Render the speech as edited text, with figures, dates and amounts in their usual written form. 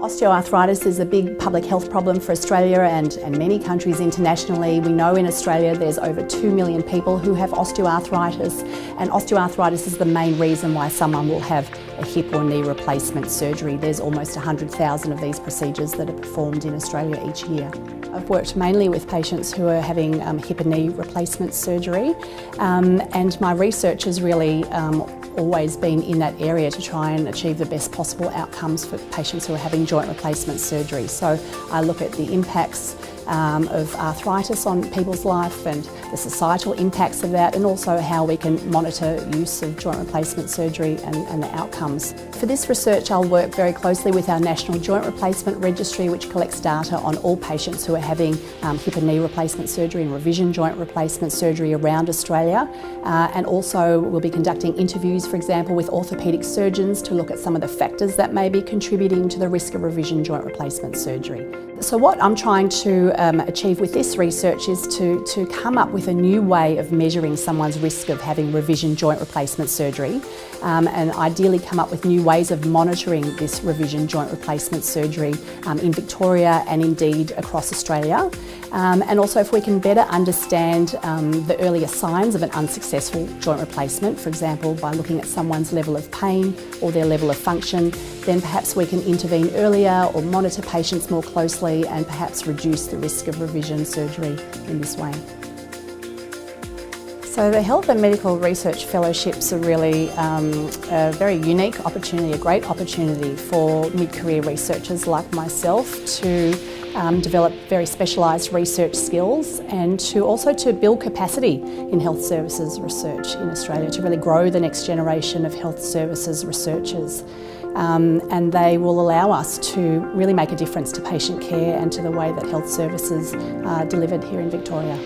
Osteoarthritis is a big public health problem for Australia and many countries internationally. We know in Australia there's over 2 million people who have osteoarthritis, and osteoarthritis is the main reason why someone will have a hip or knee replacement surgery. There's almost 100,000 of these procedures that are performed in Australia each year. I've worked mainly with patients who are having hip and knee replacement surgery, and my research has really always been in that area to try and achieve the best possible outcomes for patients who are having joint replacement surgery. So I look at the impacts of arthritis on people's life and the societal impacts of that, and also how we can monitor use of joint replacement surgery and the outcomes. For this research, I'll work very closely with our National Joint Replacement Registry, which collects data on all patients who are having hip and knee replacement surgery and revision joint replacement surgery around Australia. And also we'll be conducting interviews, for example, with orthopaedic surgeons to look at some of the factors that may be contributing to the risk of revision joint replacement surgery. So what I'm trying to achieve with this research is to come up with a new way of measuring someone's risk of having revision joint replacement surgery, and ideally come up with new ways of monitoring this revision joint replacement surgery in Victoria and indeed across Australia. And also if we can better understand the earlier signs of an unsuccessful joint replacement, for example by looking at someone's level of pain or their level of function, then perhaps we can intervene earlier or monitor patients more closely and perhaps reduce the risk of revision surgery in this way. So the Health and Medical Research Fellowships are really a very unique opportunity, a great opportunity for mid-career researchers like myself to develop very specialised research skills and to also to build capacity in health services research in Australia, to really grow the next generation of health services researchers. And they will allow us to really make a difference to patient care and to the way that health services are delivered here in Victoria.